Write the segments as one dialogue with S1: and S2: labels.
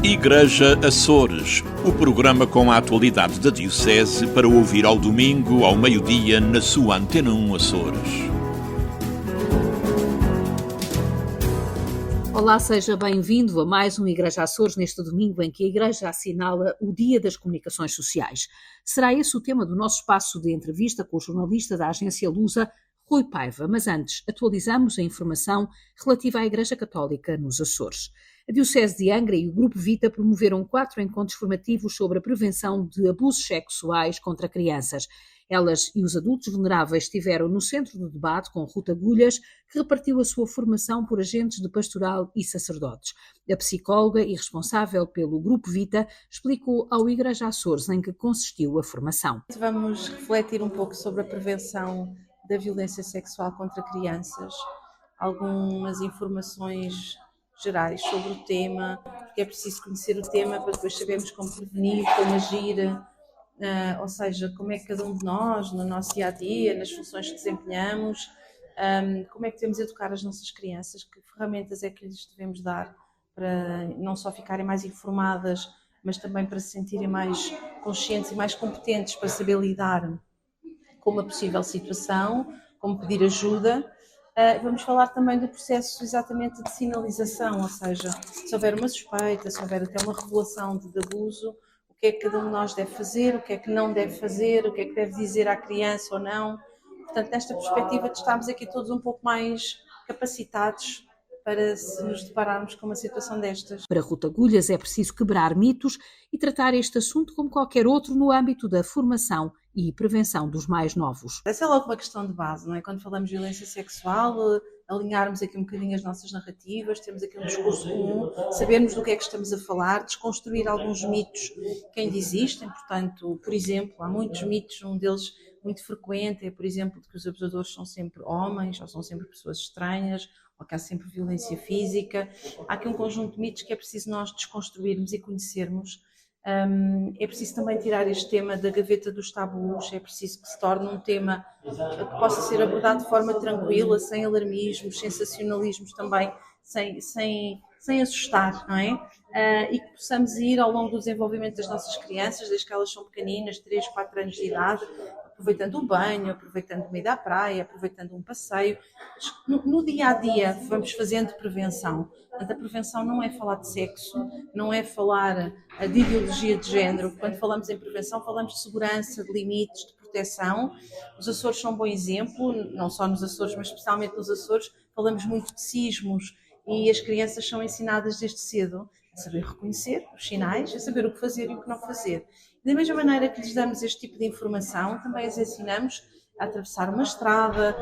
S1: Igreja Açores, o programa com a atualidade da Diocese para ouvir ao domingo, ao meio-dia, na sua Antena 1 Açores.
S2: Olá, seja bem-vindo a mais um Igreja Açores neste domingo em que a Igreja assinala o Dia das Comunicações Sociais. Será esse o tema do nosso espaço de entrevista com o jornalista da agência Lusa, Rui Paiva, mas antes atualizamos a informação relativa à Igreja Católica nos Açores. A Diocese de Angra e o Grupo Vita promoveram 4 encontros formativos sobre a prevenção de abusos sexuais contra crianças. Elas e os adultos vulneráveis estiveram no centro do debate com Ruth Agulhas, que repartiu a sua formação por agentes de pastoral e sacerdotes. A psicóloga e responsável pelo Grupo Vita explicou ao Igreja Açores em que consistiu a formação.
S3: Vamos refletir um pouco sobre a prevenção da violência sexual contra crianças, algumas informações gerais sobre o tema, porque é preciso conhecer o tema para depois sabermos como prevenir, como agir, ou seja, como é que cada um de nós, no nosso dia-a-dia, nas funções que desempenhamos, como é que devemos educar as nossas crianças, que ferramentas é que lhes devemos dar para não só ficarem mais informadas, mas também para se sentirem mais conscientes e mais competentes para saber lidar com uma possível situação, como pedir ajuda. Vamos falar também do processo exatamente de sinalização, ou seja, se houver uma suspeita, se houver até uma revelação de abuso, o que é que cada um de nós deve fazer, o que é que não deve fazer, o que é que deve dizer à criança ou não. Portanto, nesta perspectiva de estarmos aqui todos um pouco mais capacitados para se nos depararmos com uma situação destas.
S2: Para Ruth Agulhas é preciso quebrar mitos e tratar este assunto como qualquer outro no âmbito da formação e prevenção dos mais novos.
S3: Essa é logo uma questão de base, não é? Quando falamos de violência sexual, alinharmos aqui um bocadinho as nossas narrativas, temos aqui um discurso comum, sabermos do que é que estamos a falar, desconstruir alguns mitos que ainda existem. Portanto, por exemplo, há muitos mitos, um deles muito frequente é, por exemplo, de que os abusadores são sempre homens ou são sempre pessoas estranhas, ou que há sempre violência física. Há aqui um conjunto de mitos que é preciso nós desconstruirmos e conhecermos. É preciso também tirar este tema da gaveta dos tabus, é preciso que se torne um tema que possa ser abordado de forma tranquila, sem alarmismos, sensacionalismos também, sem assustar, não é? E que possamos ir ao longo do desenvolvimento das nossas crianças, desde que elas são pequeninas, 3, 4 anos de idade, aproveitando um banho, aproveitando uma ida à praia, aproveitando um passeio. No dia-a-dia vamos fazendo prevenção. Portanto, a prevenção não é falar de sexo, não é falar de ideologia de género. Quando falamos em prevenção, falamos de segurança, de limites, de proteção. Os Açores são um bom exemplo, não só nos Açores, mas especialmente nos Açores. Falamos muito de sismos e as crianças são ensinadas desde cedo a saber reconhecer os sinais, a saber o que fazer e o que não fazer. Da mesma maneira que lhes damos este tipo de informação, também as ensinamos a atravessar uma estrada,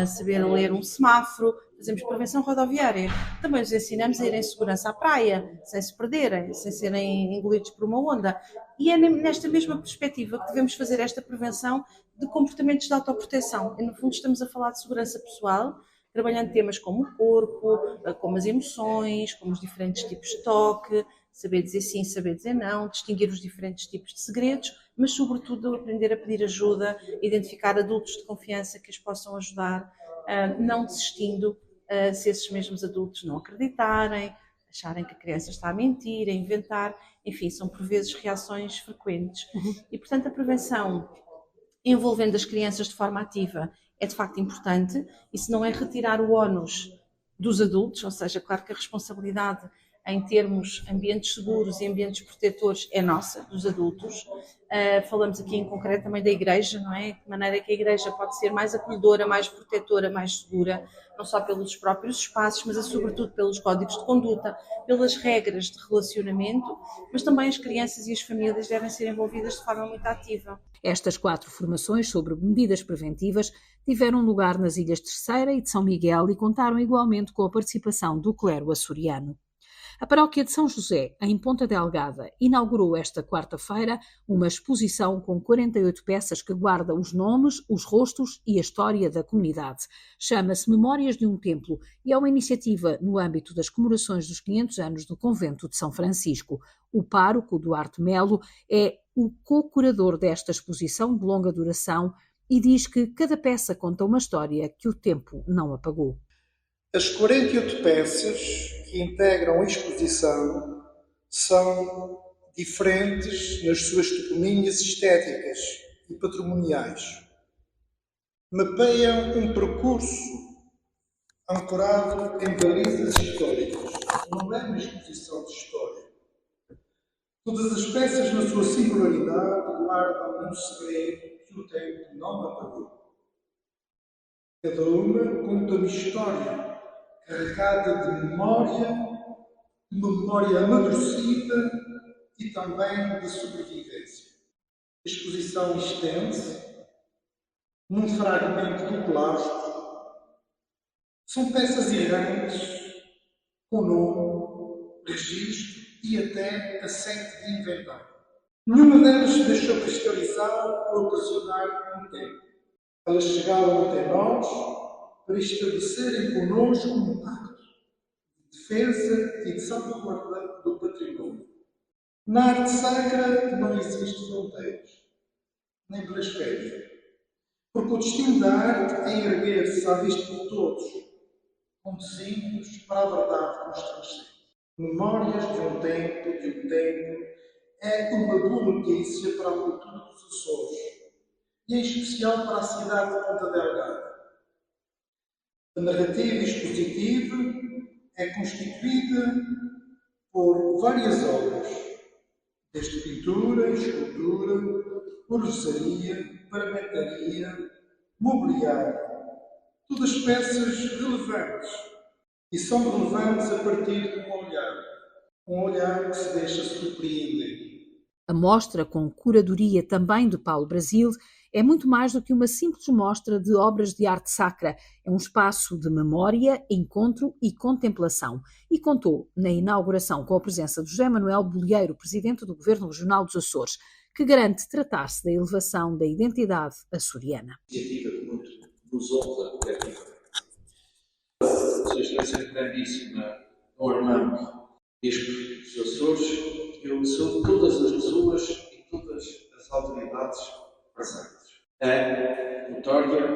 S3: a saber ler um semáforo, fazemos prevenção rodoviária. Também os ensinamos a ir em segurança à praia, sem se perderem, sem serem engolidos por uma onda. E é nesta mesma perspectiva que devemos fazer esta prevenção de comportamentos de autoproteção. E, no fundo, estamos a falar de segurança pessoal, trabalhando temas como o corpo, como as emoções, como os diferentes tipos de toque, saber dizer sim, saber dizer não, distinguir os diferentes tipos de segredos, mas sobretudo aprender a pedir ajuda, identificar adultos de confiança que os possam ajudar, não desistindo se esses mesmos adultos não acreditarem, acharem que a criança está a mentir, a inventar, enfim, são por vezes reações frequentes. E, portanto, a prevenção envolvendo as crianças de forma ativa é de facto importante. Isso não é retirar o ónus dos adultos, ou seja, claro que a responsabilidade em termos ambientes seguros e ambientes protetores é nossa, dos adultos. Falamos aqui em concreto também da Igreja, não é? De maneira que a Igreja pode ser mais acolhedora, mais protetora, mais segura, não só pelos próprios espaços, mas sobretudo pelos códigos de conduta, pelas regras de relacionamento, mas também as crianças e as famílias devem ser envolvidas de forma muito ativa.
S2: Estas 4 formações sobre medidas preventivas tiveram lugar nas Ilhas Terceira e de São Miguel e contaram igualmente com a participação do clero açoriano. A Paróquia de São José, em Ponta Delgada, inaugurou esta quarta-feira uma exposição com 48 peças que guarda os nomes, os rostos e a história da comunidade. Chama-se Memórias de um Templo e é uma iniciativa no âmbito das comemorações dos 500 anos do Convento de São Francisco. O pároco Duarte Melo é o co-curador desta exposição de longa duração e diz que cada peça conta uma história que o tempo não apagou.
S4: As 48 peças que integram a exposição são diferentes nas suas toponímias estéticas e patrimoniais. Mapeiam um percurso ancorado em balizas históricas. Não é uma exposição de história. Todas as peças, na sua singularidade, guardam um segredo que o tempo não apagou. Cada uma conta uma história carregada de memória amadurecida e também de sobrevivência. A exposição estende-se num fragmento do claustro. São peças errantes com nome, registro e até assente de inventário. Nenhuma delas se deixou cristalizar ou aprisionar no tempo. Elas chegaram até nós para estabelecerem connosco um pacto de defesa e de salvaguarda do património. Na arte sacra não existem fronteiras, nem blasfémia, porque o destino da arte é erguer-se à vista de todos, como símbolos para a verdade constrangente. Memórias de um tempo, é uma boa notícia para a cultura dos Açores, e em especial para a cidade de Ponta Delgada. A narrativa expositiva é constituída por várias obras, desde pintura, escultura, orvesaria, paramentaria, mobiliário, todas peças relevantes, e são relevantes a partir de um olhar que se deixa surpreender.
S2: A mostra, com curadoria também de Paulo Brasil, é muito mais do que uma simples mostra de obras de arte sacra. É um espaço de memória, encontro e contemplação. E contou na inauguração com a presença de José Manuel Bolieiro, presidente do Governo Regional dos Açores, que garante tratar-se da elevação da identidade açoriana.
S5: Iniciativa que muito nos honra coletivamente. Sua Excelência Grandíssima, Orlando, Bispo dos Açores, eu saúdo todas as pessoas e todas as autoridades presentes. É notória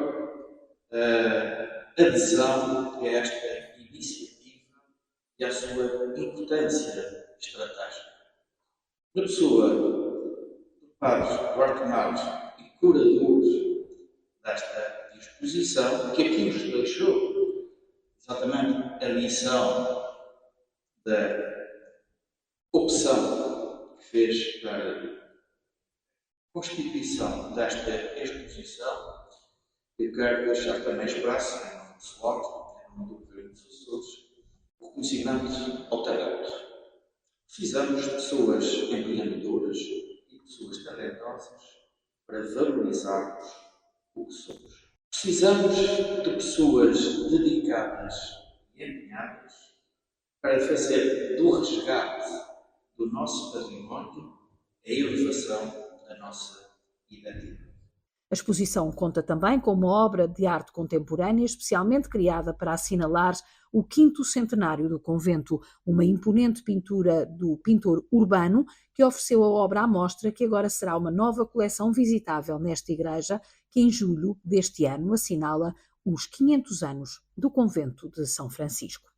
S5: a adesão a esta iniciativa e à sua importância estratégica. Na pessoa do Padre Duarte Marques e curador desta exposição, que aqui nos deixou exatamente a lição da opção que fez para a constituição desta exposição, eu quero deixar também expresso, em nome do SWOT, em nome do Governo dos Açores, o reconhecimento ao talento. Precisamos de pessoas empreendedoras e pessoas talentosas para valorizarmos o que somos. Precisamos de pessoas dedicadas e empenhadas para fazer do resgate do nosso património a elevação da nossa identidade.
S2: A exposição conta também com uma obra de arte contemporânea especialmente criada para assinalar o 5º centenário do convento, uma imponente pintura do pintor Urbano, que ofereceu a obra à mostra, que agora será uma nova coleção visitável nesta igreja, que em julho deste ano assinala os 500 anos do convento de São Francisco.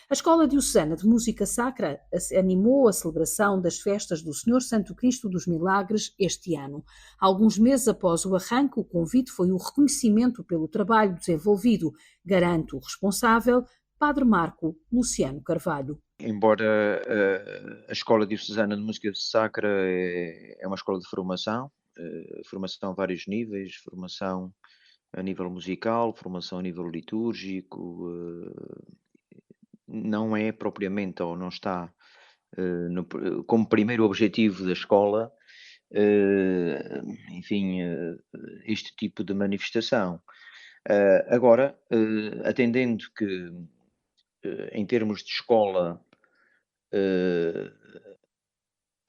S2: A Escola Diocesana de Música Sacra animou a celebração das festas do Senhor Santo Cristo dos Milagres este ano. Alguns meses após o arranque, o convite foi o reconhecimento pelo trabalho desenvolvido, garante o responsável, Padre Marco Luciano Carvalho.
S6: Embora a Escola Diocesana de Música Sacra é uma escola de formação a vários níveis, formação a nível musical, formação a nível litúrgico, não é propriamente ou não está como primeiro objetivo da escola, este tipo de manifestação. Agora, atendendo que em termos de escola,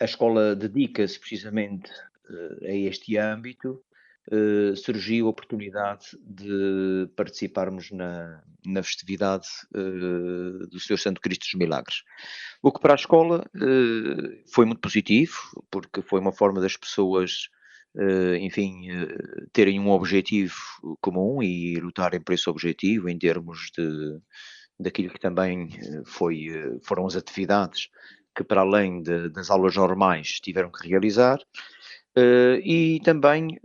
S6: a escola dedica-se precisamente a este âmbito, surgiu a oportunidade de participarmos na festividade do Senhor Santo Cristo dos Milagres. O que para a escola foi muito positivo, porque foi uma forma das pessoas, terem um objetivo comum e lutarem por esse objetivo em termos daquilo que também foram as atividades que para além das aulas normais tiveram que realizar. E também,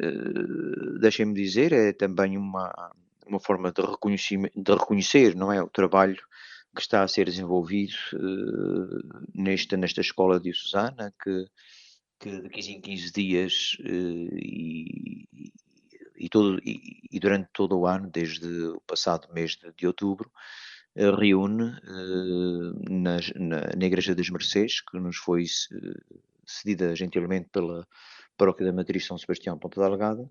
S6: deixem-me dizer, é também uma forma de reconhecer, não é, o trabalho que está a ser desenvolvido nesta escola diocesana, que de 15 em 15 dias e durante todo o ano, desde o passado mês de outubro, reúne na Igreja das Mercês, que nos foi cedida gentilmente pela Paróquia da Matriz São Sebastião Ponta Delgada,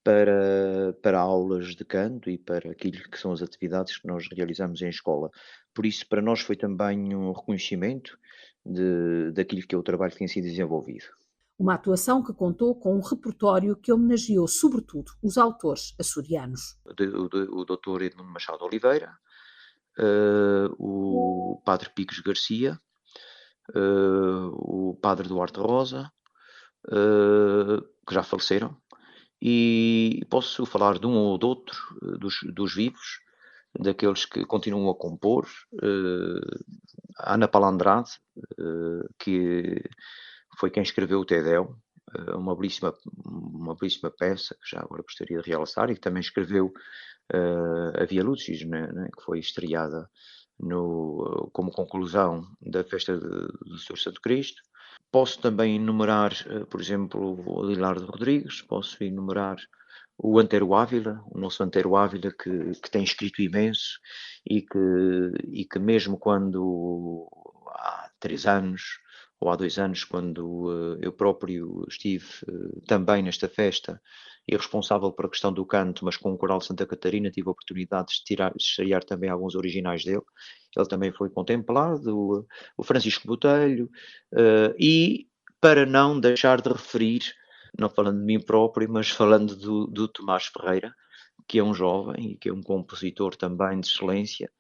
S6: para aulas de canto e para aquilo que são as atividades que nós realizamos em escola. Por isso, para nós foi também um reconhecimento daquilo que é o trabalho que tem sido desenvolvido.
S2: Uma atuação que contou com um repertório que homenageou, sobretudo, os autores açorianos.
S6: O Dr. Edmundo Machado Oliveira, o Padre Picos Garcia, o Padre Duarte Rosa, que já faleceram, e posso falar de um ou de outro dos vivos, daqueles que continuam a compor, a Ana Paula Andrade, que foi quem escreveu o Tedéu, uma belíssima peça, que já agora gostaria de realçar, e que também escreveu a Via Lucis, né, que foi estreada como conclusão da festa do Senhor Santo Cristo. Posso também enumerar, por exemplo, o Lilardo Rodrigues, posso enumerar o Antero Ávila, o nosso Antero Ávila, que tem escrito imenso e que mesmo quando há 3 anos ou há 2 anos, quando eu próprio estive também nesta festa e responsável por a questão do canto, mas com o Coral de Santa Catarina, tive a oportunidade de estrear também alguns originais dele. Ele também foi contemplado, o Francisco Botelho, e para não deixar de referir, não falando de mim próprio, mas falando do Tomás Ferreira, que é um jovem e que é um compositor também de excelência,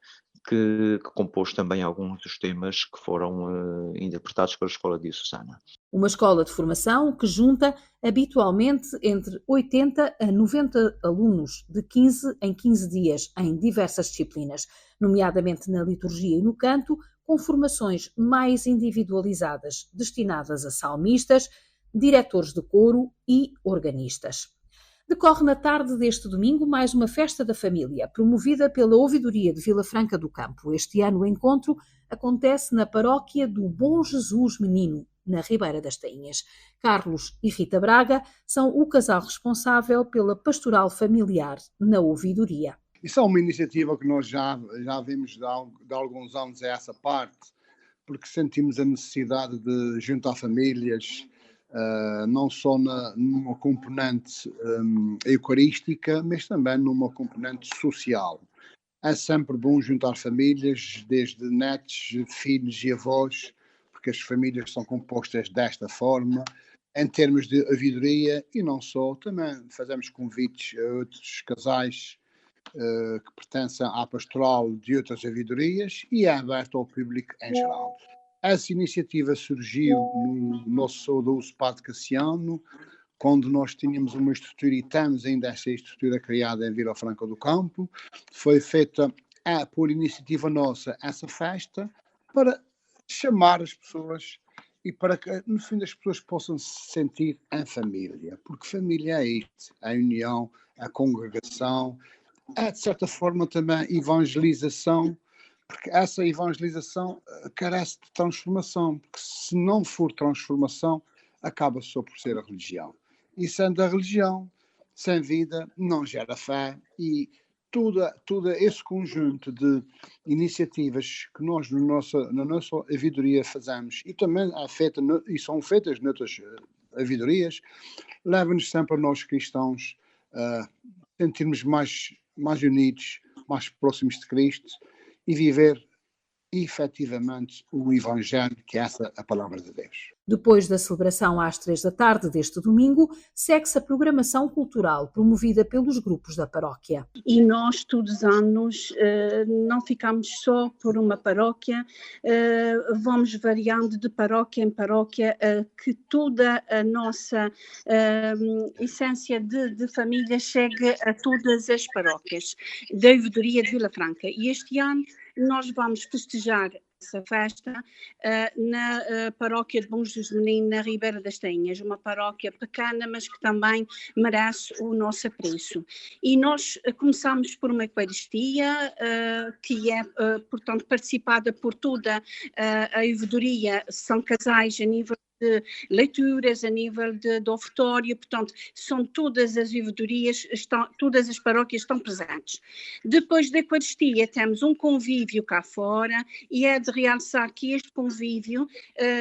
S6: que compôs também alguns dos temas que foram interpretados pela Escola Diocesana.
S2: Uma escola de formação que junta habitualmente entre 80 a 90 alunos, de 15 em 15 dias, em diversas disciplinas, nomeadamente na liturgia e no canto, com formações mais individualizadas, destinadas a salmistas, diretores de coro e organistas. Decorre na tarde deste domingo mais uma festa da família, promovida pela Ouvidoria de Vila Franca do Campo. Este ano o encontro acontece na paróquia do Bom Jesus Menino, na Ribeira das Tainhas. Carlos e Rita Braga são o casal responsável pela pastoral familiar na Ouvidoria.
S7: Isso é uma iniciativa que nós já vimos de alguns anos a essa parte, porque sentimos a necessidade de juntar famílias, não só numa componente eucarística, mas também numa componente social. É sempre bom juntar famílias, desde netos, filhos e avós, porque as famílias são compostas desta forma, em termos de ouvidoria, e não só, também fazemos convites a outros casais que pertencem à pastoral de outras ouvidorias, e é aberto ao público em geral. Essa iniciativa surgiu no nosso saudoso Padre Cassiano, quando nós tínhamos uma estrutura, e temos ainda essa estrutura criada em Vila Franca do Campo. Foi feita por iniciativa nossa essa festa para chamar as pessoas e para que, no fim, as pessoas possam se sentir em família, porque família é isto, a união, a congregação, é de certa forma também evangelização, porque essa evangelização carece de transformação, porque se não for transformação, acaba só por ser a religião. E sendo a religião, sem vida, não gera fé, e todo esse conjunto de iniciativas que nós na nossa ouvidoria fazemos, e também e são feitas noutras ouvidorias, leva-nos sempre a nós cristãos a sentirmos mais unidos, mais próximos de Cristo, e viver efetivamente o Evangelho, que é essa a palavra de Deus.
S2: Depois da celebração às 3 da tarde deste domingo, segue-se a programação cultural promovida pelos grupos da paróquia.
S8: E nós, todos os anos, não ficamos só por uma paróquia, vamos variando de paróquia em paróquia, que toda a nossa essência de família chegue a todas as paróquias da Ouvidoria de Vila Franca. E este ano nós vamos festejar essa festa na paróquia de Bom Jesus Menino, na Ribeira das Tainhas, uma paróquia pequena, mas que também merece o nosso apreço. E nós começamos por uma Eucaristia, que é, portanto, participada por toda a ouvidoria, são casais a nível de leituras, a nível de ofertório, portanto, são todas as ouvidorias, todas as paróquias estão presentes. Depois da Eucaristia temos um convívio cá fora, e é de realçar que este convívio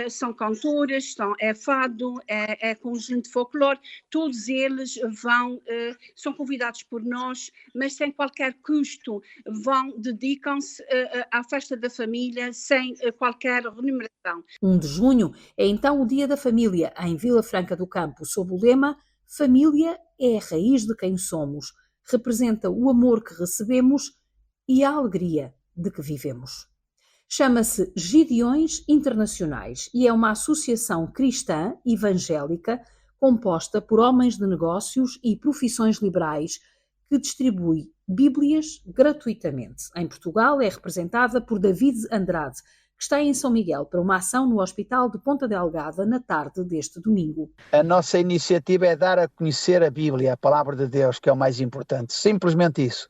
S8: são cantores, é fado, é conjunto de folclore, todos eles são convidados por nós, mas sem qualquer custo, dedicam-se à festa da família sem qualquer remuneração.
S2: 1 de junho é então o Dia da Família, em Vila Franca do Campo, sob o lema Família é a raiz de quem somos, representa o amor que recebemos e a alegria de que vivemos. Chama-se Gideões Internacionais e é uma associação cristã evangélica composta por homens de negócios e profissões liberais que distribui Bíblias gratuitamente. Em Portugal é representada por David Andrade, que está em São Miguel para uma ação no Hospital de Ponta Delgada na tarde deste domingo.
S9: A nossa iniciativa é dar a conhecer a Bíblia, a Palavra de Deus, que é o mais importante. Simplesmente isso.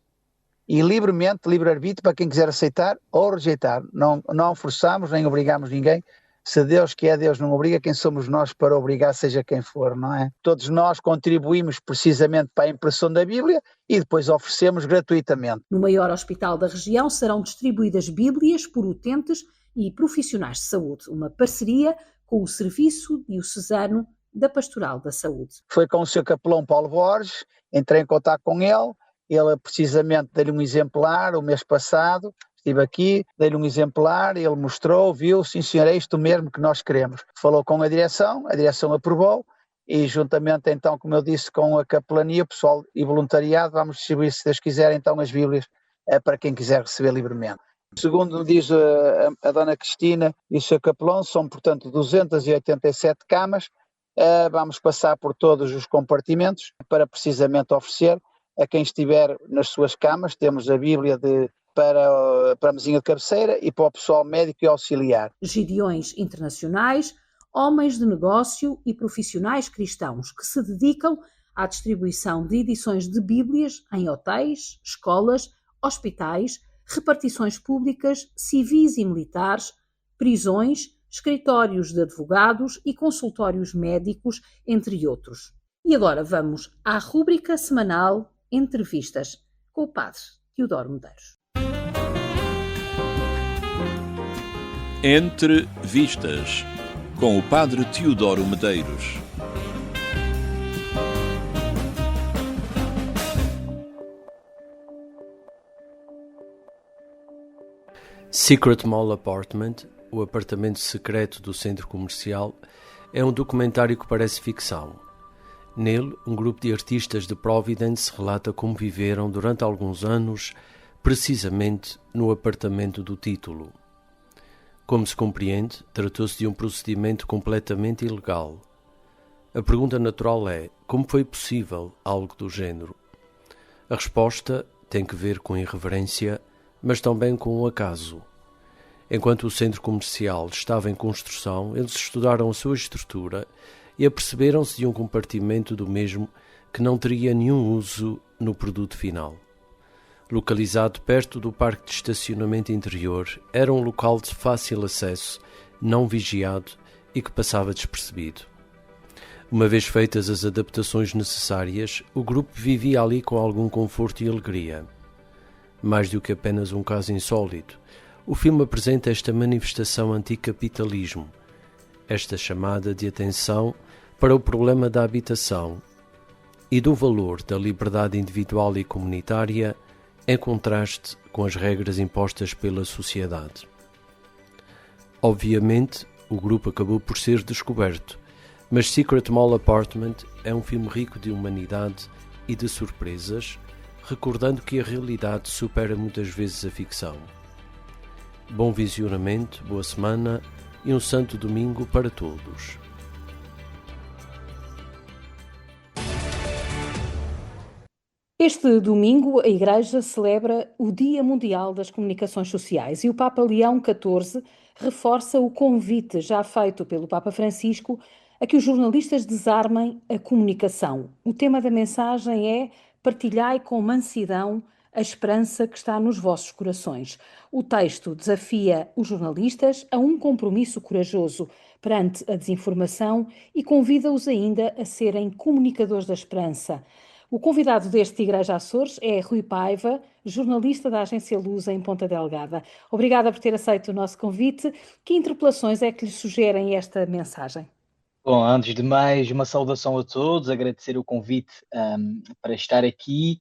S9: E livremente, livre-arbítrio para quem quiser aceitar ou rejeitar. Não forçamos nem obrigamos ninguém. Se Deus, que é Deus, não obriga, quem somos nós para obrigar, seja quem for, não é? Todos nós contribuímos precisamente para a impressão da Bíblia e depois oferecemos gratuitamente.
S2: No maior hospital da região serão distribuídas Bíblias por utentes e profissionais de saúde, uma parceria com o Serviço Diocesano da Pastoral da Saúde.
S9: Foi com o Sr. Capelão Paulo Borges, entrei em contato com ele precisamente deu-lhe um exemplar o mês passado, estive aqui, dei-lhe um exemplar, ele mostrou, viu, sim senhor, é isto mesmo que nós queremos. Falou com a direção aprovou e juntamente então, como eu disse, com a capelania, pessoal e voluntariado, vamos distribuir, se Deus quiser, então as Bíblias para quem quiser receber livremente. Segundo diz a Dona Cristina e o Sr. Capelão, são portanto 287 camas, vamos passar por todos os compartimentos para precisamente oferecer a quem estiver nas suas camas. Temos a Bíblia para a mesinha de cabeceira e para o pessoal médico e auxiliar.
S2: Gideões Internacionais, homens de negócio e profissionais cristãos que se dedicam à distribuição de edições de Bíblias em hotéis, escolas, hospitais, repartições públicas, civis e militares, prisões, escritórios de advogados e consultórios médicos, entre outros. E agora vamos à rúbrica semanal Entrevistas com o Padre Teodoro Medeiros.
S1: Entre Vistas, com o Padre Teodoro Medeiros.
S10: Secret Mall Apartment, o apartamento secreto do centro comercial, é um documentário que parece ficção. Nele, um grupo de artistas de Providence relata como viveram durante alguns anos, precisamente no apartamento do título. Como se compreende, tratou-se de um procedimento completamente ilegal. A pergunta natural é: como foi possível algo do género? A resposta tem que ver com irreverência, mas também com o acaso. Enquanto o centro comercial estava em construção, eles estudaram a sua estrutura e aperceberam-se de um compartimento do mesmo que não teria nenhum uso no produto final. Localizado perto do parque de estacionamento interior, era um local de fácil acesso, não vigiado e que passava despercebido. Uma vez feitas as adaptações necessárias, o grupo vivia ali com algum conforto e alegria. Mais do que apenas um caso insólito, o filme apresenta esta manifestação anticapitalismo, esta chamada de atenção para o problema da habitação e do valor da liberdade individual e comunitária em contraste com as regras impostas pela sociedade. Obviamente, o grupo acabou por ser descoberto, mas Secret Mall Apartment é um filme rico de humanidade e de surpresas, recordando que a realidade supera muitas vezes a ficção. Bom visionamento, boa semana e um santo domingo para todos.
S2: Este domingo, a Igreja celebra o Dia Mundial das Comunicações Sociais e o Papa Leão XIV reforça o convite já feito pelo Papa Francisco a que os jornalistas desarmem a comunicação. O tema da mensagem é: partilhai com mansidão a esperança que está nos vossos corações. O texto desafia os jornalistas a um compromisso corajoso perante a desinformação e convida-os ainda a serem comunicadores da esperança. O convidado deste Igreja Açores é Rui Paiva, jornalista da agência Lusa em Ponta Delgada. Obrigada por ter aceito o nosso convite. Que interpelações é que lhe sugerem esta mensagem?
S11: Bom, antes de mais, uma saudação a todos, agradecer o convite para estar aqui.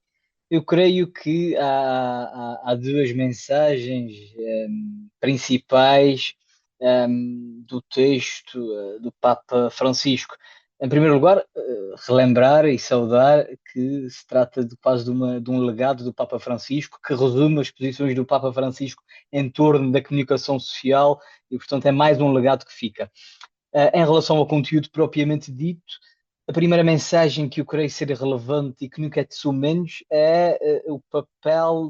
S11: Eu creio que há duas mensagens principais do texto do Papa Francisco. Em primeiro lugar, relembrar e saudar que se trata de quase de um legado do Papa Francisco, que resume as posições do Papa Francisco em torno da comunicação social e, portanto, é mais um legado que fica. Em relação ao conteúdo propriamente dito, a primeira mensagem que eu creio ser relevante e que nunca é de menos é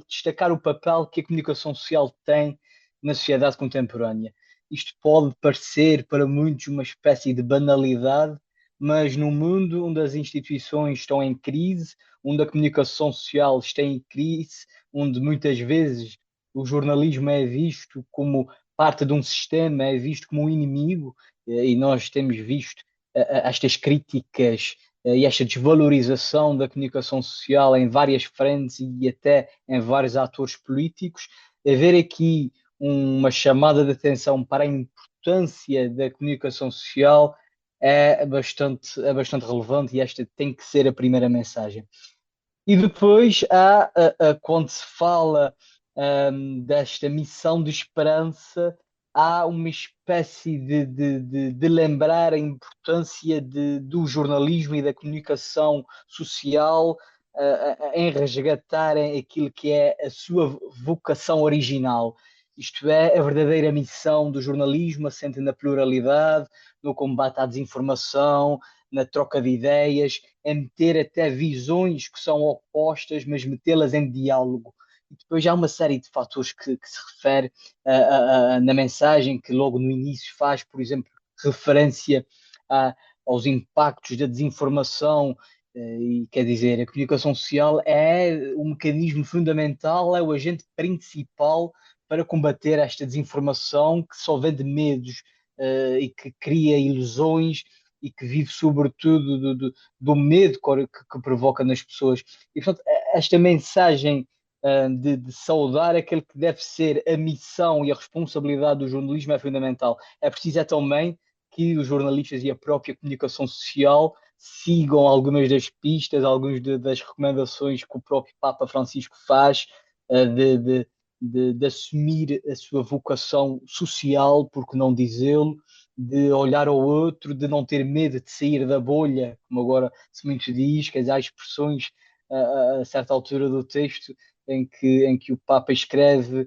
S11: destacar o papel que a comunicação social tem na sociedade contemporânea. Isto pode parecer para muitos uma espécie de banalidade, mas num mundo onde as instituições estão em crise, onde a comunicação social está em crise, onde muitas vezes o jornalismo é visto como parte de um sistema, é visto como um inimigo, e nós temos visto estas críticas e esta desvalorização da comunicação social em várias frentes e até em vários atores políticos, haver aqui uma chamada de atenção para a importância da comunicação social é bastante relevante, e esta tem que ser a primeira mensagem. E depois quando se fala desta missão de esperança, há uma espécie de lembrar a importância do jornalismo e da comunicação social em resgatarem aquilo que é a sua vocação original. Isto é, a verdadeira missão do jornalismo assente na pluralidade, no combate à desinformação, na troca de ideias, em meter até visões que são opostas, mas metê-las em diálogo. E depois há uma série de fatores que se refere na mensagem, que logo no início faz, por exemplo, referência aos impactos da desinformação, e quer dizer, a comunicação social é um mecanismo fundamental, é o agente principal para combater esta desinformação que só vende medos e que cria ilusões e que vive sobretudo do medo que provoca nas pessoas. E, portanto, esta mensagem de saudar aquele que deve ser a missão e a responsabilidade do jornalismo é fundamental. É preciso também que os jornalistas e a própria comunicação social sigam algumas das pistas, algumas das recomendações que o próprio Papa Francisco faz de assumir a sua vocação social, por que não dizê-lo, de olhar ao outro, de não ter medo de sair da bolha, como agora se muito diz, que há expressões a certa altura do texto em que o Papa escreve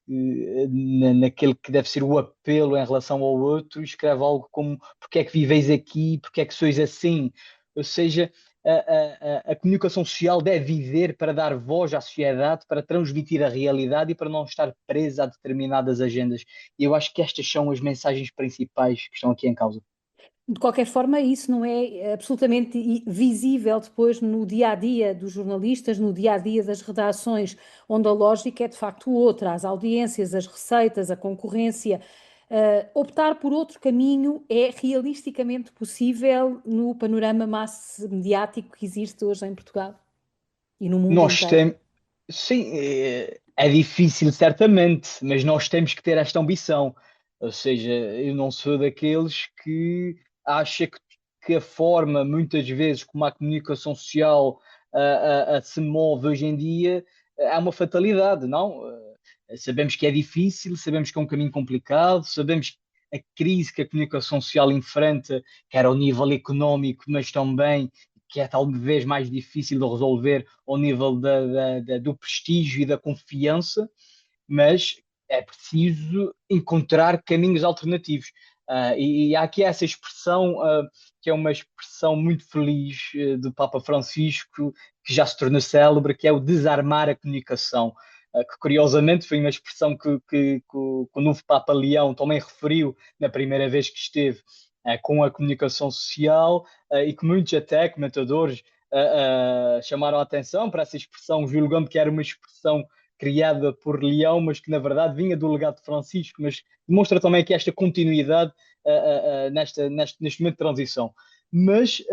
S11: naquele que deve ser o apelo em relação ao outro, escreve algo como: porque é que viveis aqui, porque é que sois assim? Ou seja, a comunicação social deve viver para dar voz à sociedade, para transmitir a realidade e para não estar presa a determinadas agendas. E eu acho que estas são as mensagens principais que estão aqui em causa.
S2: De qualquer forma, isso não é absolutamente visível depois no dia-a-dia dos jornalistas, no dia-a-dia das redações, onde a lógica é de facto outra, as audiências, as receitas, a concorrência. Optar por outro caminho é realisticamente possível no panorama massa mediático que existe hoje em Portugal e no mundo inteiro?
S11: Sim, é difícil certamente, mas nós temos que ter esta ambição. Ou seja, eu não sou daqueles que acha que a forma, muitas vezes, como a comunicação social se move hoje em dia, é uma fatalidade, não? Sabemos que é difícil, sabemos que é um caminho complicado, sabemos a crise que a comunicação social enfrenta, quer ao nível económico, mas também que é talvez mais difícil de resolver ao nível do prestígio e da confiança, mas é preciso encontrar caminhos alternativos. E há aqui essa expressão, que é uma expressão muito feliz do Papa Francisco, que já se tornou célebre, que é o desarmar a comunicação, que curiosamente foi uma expressão que o novo Papa Leão também referiu na primeira vez que esteve com a comunicação social, e que muitos até comentadores chamaram a atenção para essa expressão, julgando que era uma expressão criada por Leão, mas que na verdade vinha do legado de Francisco, mas demonstra também aqui esta continuidade neste momento de transição. Mas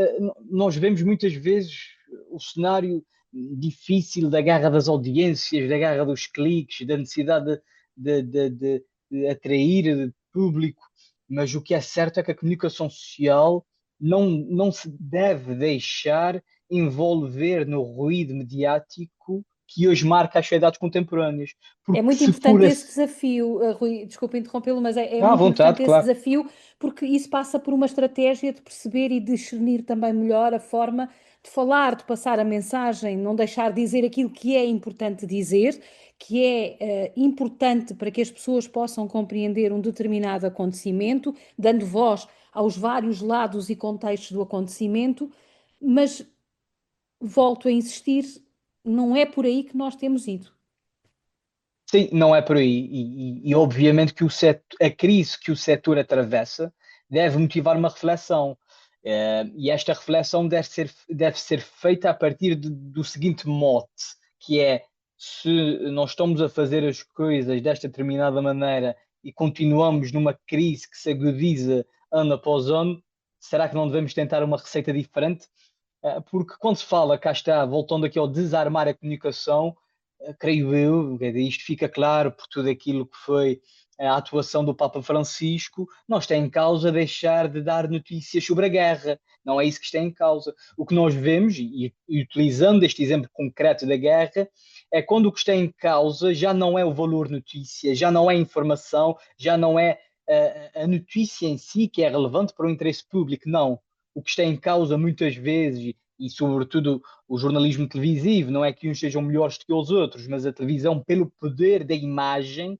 S11: nós vemos muitas vezes o cenário difícil da guerra das audiências, da guerra dos cliques, da necessidade de atrair público, mas o que é certo é que a comunicação social não se deve deixar envolver no ruído mediático que hoje marca as sociedades contemporâneas.
S2: É muito importante esse desafio, Rui, desculpa interrompê-lo, mas é
S11: à
S2: muito
S11: vontade,
S2: importante esse
S11: claro.
S2: desafio, porque isso passa por uma estratégia de perceber e discernir também melhor a forma de falar, de passar a mensagem, não deixar de dizer aquilo que é importante dizer, que é importante para que as pessoas possam compreender um determinado acontecimento, dando voz aos vários lados e contextos do acontecimento, mas volto a insistir, não é por aí que nós temos ido.
S11: Sim, não é por aí. E obviamente que a crise que o setor atravessa deve motivar uma reflexão. E esta reflexão deve ser feita a partir do seguinte mote, que é: se nós estamos a fazer as coisas desta determinada maneira e continuamos numa crise que se agudiza ano após ano, será que não devemos tentar uma receita diferente? Porque quando se fala, cá está, voltando aqui ao desarmar a comunicação, creio eu, isto fica claro por tudo aquilo que foi a atuação do Papa Francisco, não está em causa deixar de dar notícias sobre a guerra, não é isso que está em causa. O que nós vemos, e utilizando este exemplo concreto da guerra, é quando o que está em causa já não é o valor notícia, já não é a informação, já não é a notícia em si que é relevante para o interesse público, não. O que está em causa muitas vezes, e sobretudo o jornalismo televisivo, não é que uns sejam melhores do que os outros, mas a televisão, pelo poder da imagem,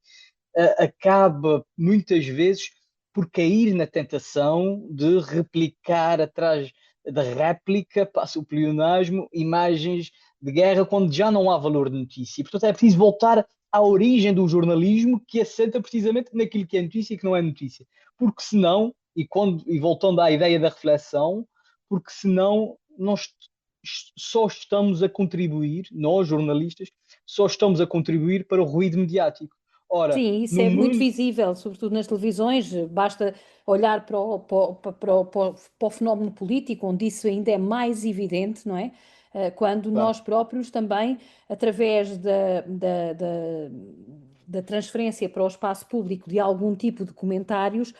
S11: acaba muitas vezes por cair na tentação de replicar atrás da réplica, passa o pleonasmo, imagens de guerra quando já não há valor de notícia. E, portanto, é preciso voltar à origem do jornalismo, que assenta precisamente naquilo que é notícia e que não é notícia. Porque senão, e voltando à ideia da reflexão, porque senão nós só estamos a contribuir, nós jornalistas, só estamos a contribuir para o ruído mediático. Ora,
S2: sim, isso é muito visível, sobretudo nas televisões, basta olhar para o fenómeno político, onde isso ainda é mais evidente, não é? Quando nós próprios também, através da transferência para o espaço público de algum tipo de comentários,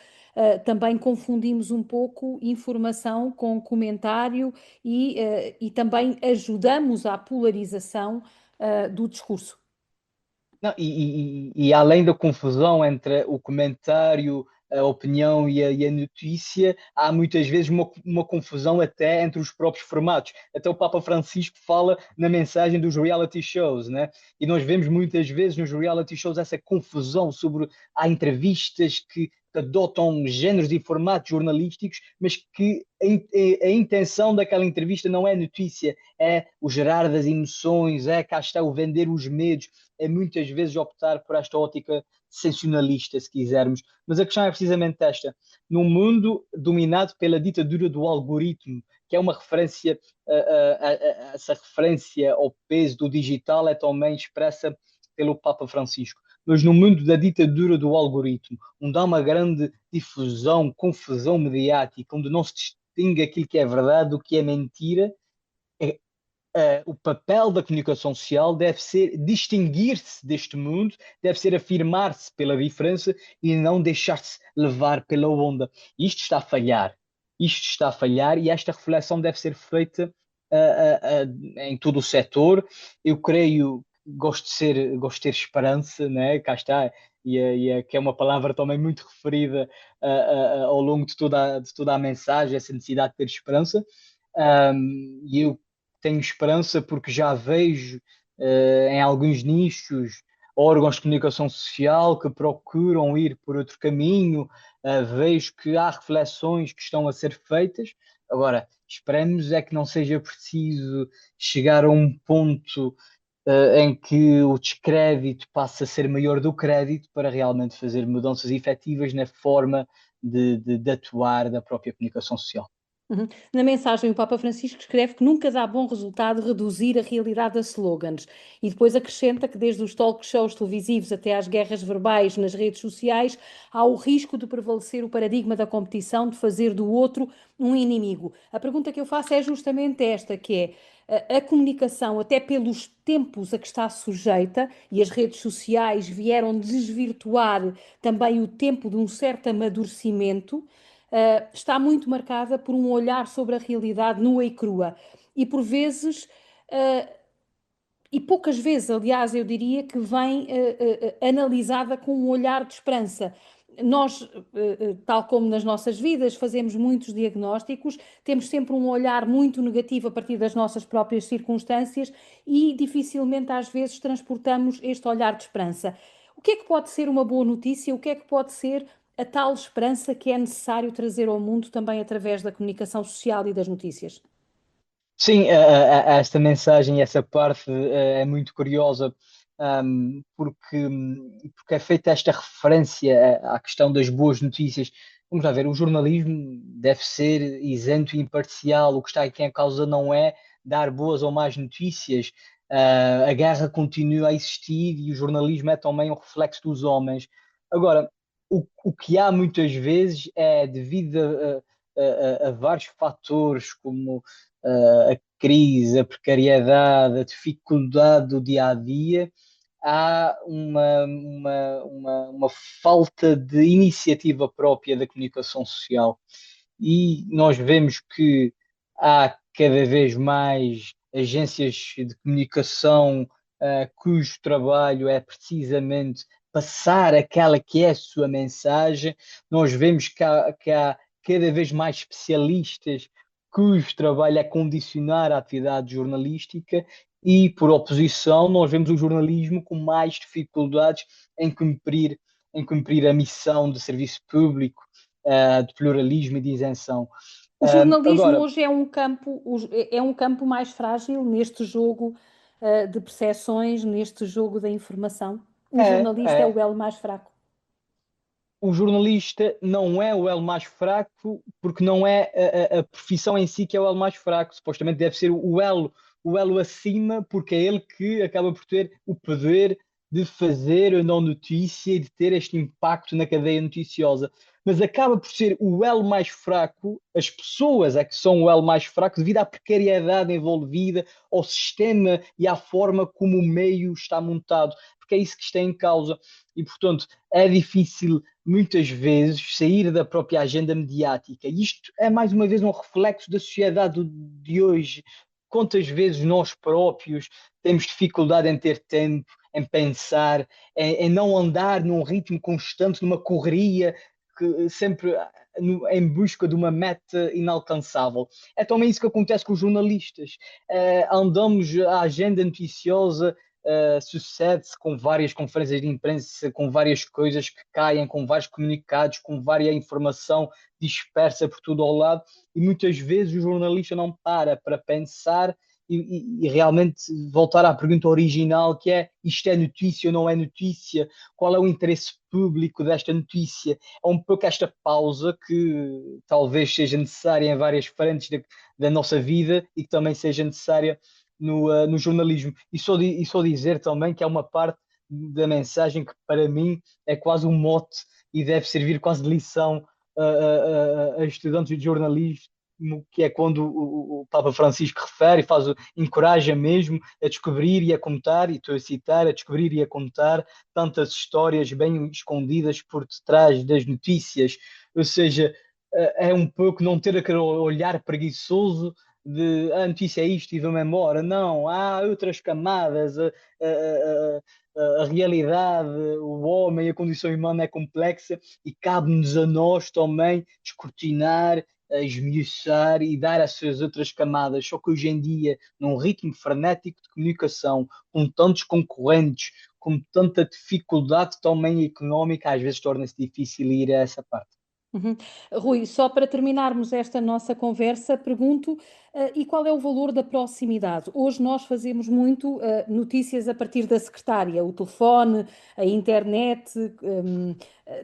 S2: também confundimos um pouco informação com comentário e também ajudamos à polarização do discurso.
S11: Não, e além da confusão entre o comentário, a opinião e a notícia, há muitas vezes uma confusão até entre os próprios formatos. Até o Papa Francisco fala na mensagem dos reality shows, né? E nós vemos muitas vezes nos reality shows essa confusão sobre há entrevistas que adotam géneros e formatos jornalísticos, mas que a intenção daquela entrevista não é notícia, é o gerar das emoções, é cá está o vender os medos, é muitas vezes optar por esta ótica sensacionalista, se quisermos. Mas a questão é precisamente esta: num mundo dominado pela ditadura do algoritmo, que é uma referência, essa referência ao peso do digital é também expressa pelo Papa Francisco. Mas no mundo da ditadura do algoritmo, onde há uma grande difusão, confusão mediática, onde não se distingue aquilo que é verdade do que é mentira, o papel da comunicação social deve ser distinguir-se deste mundo, deve ser afirmar-se pela diferença e não deixar-se levar pela onda. Isto está a falhar. Isto está a falhar e esta reflexão deve ser feita em todo o setor. Eu creio, gosto de ter esperança, né? Cá está, que é uma palavra também muito referida ao longo de toda a mensagem, essa necessidade de ter esperança. E eu tenho esperança porque já vejo em alguns nichos órgãos de comunicação social que procuram ir por outro caminho. Vejo que há reflexões que estão a ser feitas. Agora, esperemos é que não seja preciso chegar a um ponto em que o descrédito passa a ser maior do crédito para realmente fazer mudanças efetivas na forma de atuar da própria comunicação social.
S2: Uhum. Na mensagem, o Papa Francisco escreve que nunca dá bom resultado reduzir a realidade a slogans e depois acrescenta que desde os talk shows televisivos até às guerras verbais nas redes sociais há o risco de prevalecer o paradigma da competição, de fazer do outro um inimigo. A pergunta que eu faço é justamente esta, que é a comunicação, até pelos tempos a que está sujeita, e as redes sociais vieram desvirtuar também o tempo de um certo amadurecimento, está muito marcada por um olhar sobre a realidade nua e crua. E por vezes, e poucas vezes, aliás, eu diria que vem analisada com um olhar de esperança. Nós, tal como nas nossas vidas, fazemos muitos diagnósticos, temos sempre um olhar muito negativo a partir das nossas próprias circunstâncias e dificilmente, às vezes, transportamos este olhar de esperança. O que é que pode ser uma boa notícia? O que é que pode ser a tal esperança que é necessário trazer ao mundo também através da comunicação social e das notícias?
S11: Sim, esta mensagem, essa parte é muito curiosa, porque é feita esta referência à questão das boas notícias. Vamos lá ver, o jornalismo deve ser isento e imparcial. O que está aqui em causa não é dar boas ou más notícias. A guerra continua a existir e o jornalismo é também um reflexo dos homens. Agora, o que há muitas vezes é devido a vários fatores, como a crise, a precariedade, a dificuldade do dia a dia, há uma falta de iniciativa própria da comunicação social. E nós vemos que há cada vez mais agências de comunicação cujo trabalho é precisamente passar aquela que é a sua mensagem. Nós vemos que há cada vez mais especialistas cujo trabalho é condicionar a atividade jornalística e, por oposição, nós vemos o jornalismo com mais dificuldades em cumprir a missão de serviço público, de pluralismo e de isenção.
S2: O jornalismo
S11: Agora,
S2: hoje é um campo mais frágil neste jogo de percepções, neste jogo da informação. O jornalista é
S11: é,
S2: o elo mais fraco.
S11: o jornalista não é o elo mais fraco, porque não é a profissão em si que é o elo mais fraco. Supostamente deve ser o elo acima, porque é ele que acaba por ter o poder de fazer a não notícia e de ter este impacto na cadeia noticiosa. Mas acaba por ser o elo mais fraco, as pessoas é que são o elo mais fraco devido à precariedade envolvida, ao sistema e à forma como o meio está montado, porque é isso que está em causa. E, portanto, é difícil muitas vezes sair da própria agenda mediática. E isto é mais uma vez um reflexo da sociedade de hoje. Quantas vezes nós próprios temos dificuldade em ter tempo, em pensar, em não andar num ritmo constante, numa correria, que sempre em busca de uma meta inalcançável. É também isso que acontece com os jornalistas. Andamos a agenda noticiosa sucede-se com várias conferências de imprensa, com várias coisas que caem, com vários comunicados, com várias informação dispersa por tudo ao lado, e muitas vezes o jornalista não para pensar e realmente voltar à pergunta original, que é: isto é notícia ou não é notícia? Qual é o interesse público desta notícia? É um pouco esta pausa que talvez seja necessária em várias frentes da nossa vida e que também seja necessária no jornalismo. E só dizer também que há uma parte da mensagem que para mim é quase um mote e deve servir quase de lição a estudantes de jornalismo, que é quando o Papa Francisco refere e encoraja mesmo a descobrir e a contar, e estou a citar, a descobrir e a contar tantas histórias bem escondidas por detrás das notícias. Ou seja, é um pouco não ter aquele olhar preguiçoso de a notícia é isto e vamos embora. Não, há outras camadas, a realidade, o homem, a condição humana é complexa e cabe-nos a nós também descortinar, esmiuçar e dar essas outras camadas. Só que hoje em dia, num ritmo frenético de comunicação, com tantos concorrentes, com tanta dificuldade também económica, às vezes torna-se difícil ir a essa parte.
S2: Uhum. Rui, só para terminarmos esta nossa conversa, pergunto, e qual é o valor da proximidade? Hoje nós fazemos muito notícias a partir da secretária, o telefone, a internet,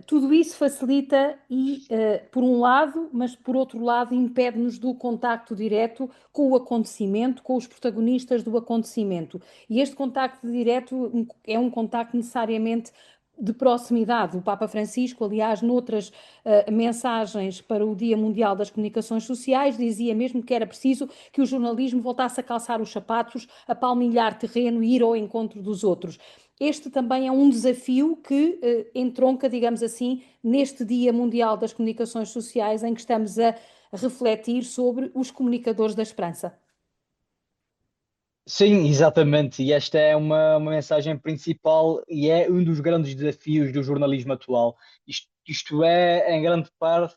S2: tudo isso facilita e, por um lado, mas por outro lado, impede-nos do contacto direto com o acontecimento, com os protagonistas do acontecimento. E este contacto direto é um contacto necessariamente de proximidade. O Papa Francisco, aliás, noutras mensagens para o Dia Mundial das Comunicações Sociais, dizia mesmo que era preciso que o jornalismo voltasse a calçar os sapatos, a palmilhar terreno e ir ao encontro dos outros. Este também é um desafio que entronca, digamos assim, neste Dia Mundial das Comunicações Sociais, em que estamos a refletir sobre os comunicadores da esperança.
S11: Sim, exatamente. E esta é uma mensagem principal e é um dos grandes desafios do jornalismo atual. Isto é, em grande parte,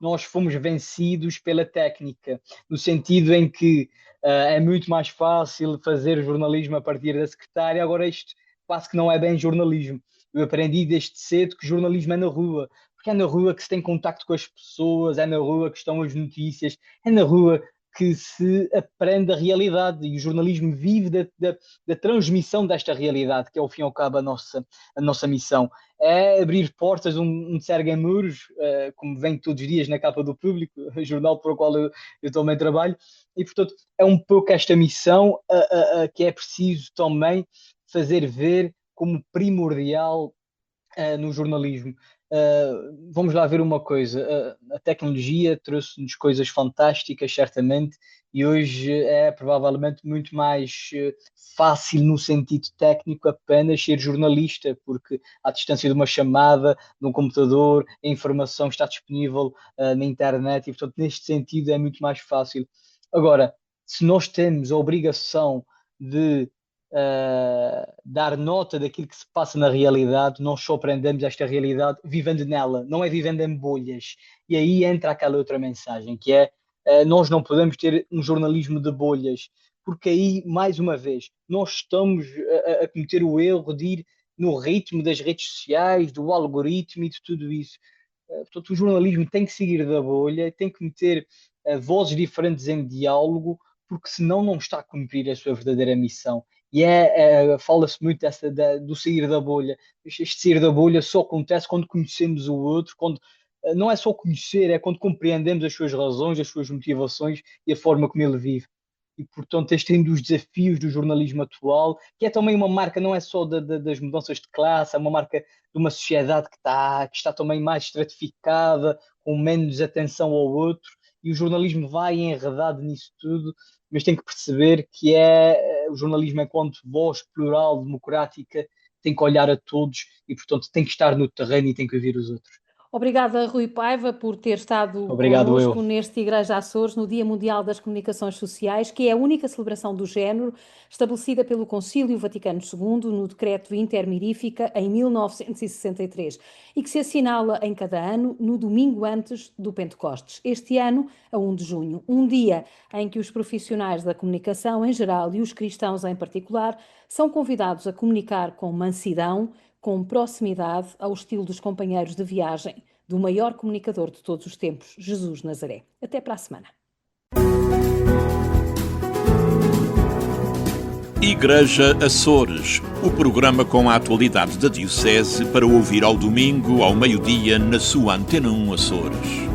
S11: nós fomos vencidos pela técnica, no sentido em que é muito mais fácil fazer jornalismo a partir da secretária. Agora isto quase que não é bem jornalismo. Eu aprendi desde cedo que jornalismo é na rua, porque é na rua que se tem contacto com as pessoas, é na rua que estão as notícias, é na rua que se aprende a realidade, e o jornalismo vive da transmissão desta realidade, que é ao fim e ao cabo a nossa missão. É abrir portas onde se erguem muros, como vem todos os dias na capa do Público, o jornal para o qual eu também trabalho, e portanto é um pouco esta missão que é preciso também fazer ver como primordial no jornalismo. Vamos lá ver uma coisa, a tecnologia trouxe-nos coisas fantásticas, certamente, e hoje é provavelmente muito mais fácil no sentido técnico apenas ser jornalista, porque à distância de uma chamada, num computador, a informação está disponível na internet, e portanto neste sentido é muito mais fácil. Agora, se nós temos a obrigação de dar nota daquilo que se passa na realidade, nós só aprendemos esta realidade vivendo nela, não é vivendo em bolhas. E aí entra aquela outra mensagem, que é nós não podemos ter um jornalismo de bolhas, porque aí, mais uma vez, nós estamos a cometer o erro de ir no ritmo das redes sociais, do algoritmo e de tudo isso. Portanto, o jornalismo tem que seguir da bolha, tem que meter vozes diferentes em diálogo, porque senão não está a cumprir a sua verdadeira missão. E fala-se muito do sair da bolha. Este sair da bolha só acontece quando conhecemos o outro, quando não é só conhecer, é quando compreendemos as suas razões, as suas motivações e a forma como ele vive. E, portanto, este é um dos desafios do jornalismo atual, que é também uma marca, não é só das mudanças de classe, é uma marca de uma sociedade que está também mais estratificada, com menos atenção ao outro, e o jornalismo vai enredado nisso tudo, mas tem que perceber que o jornalismo, enquanto voz plural, democrática, tem que olhar a todos e, portanto, tem que estar no terreno e tem que ouvir os outros.
S2: Obrigada, Rui Paiva, por ter estado connosco neste Igreja Açores, no Dia Mundial das Comunicações Sociais, que é a única celebração do género estabelecida pelo Concílio Vaticano II no Decreto Intermirífica em 1963 e que se assinala em cada ano no domingo antes do Pentecostes. Este ano, a 1 de junho, um dia em que os profissionais da comunicação em geral e os cristãos em particular são convidados a comunicar com mansidão, com proximidade, ao estilo dos companheiros de viagem do maior comunicador de todos os tempos, Jesus Nazaré. Até para a semana.
S1: Igreja Açores, o programa com a atualidade da Diocese para ouvir ao domingo, ao meio-dia, na sua Antena 1 Açores.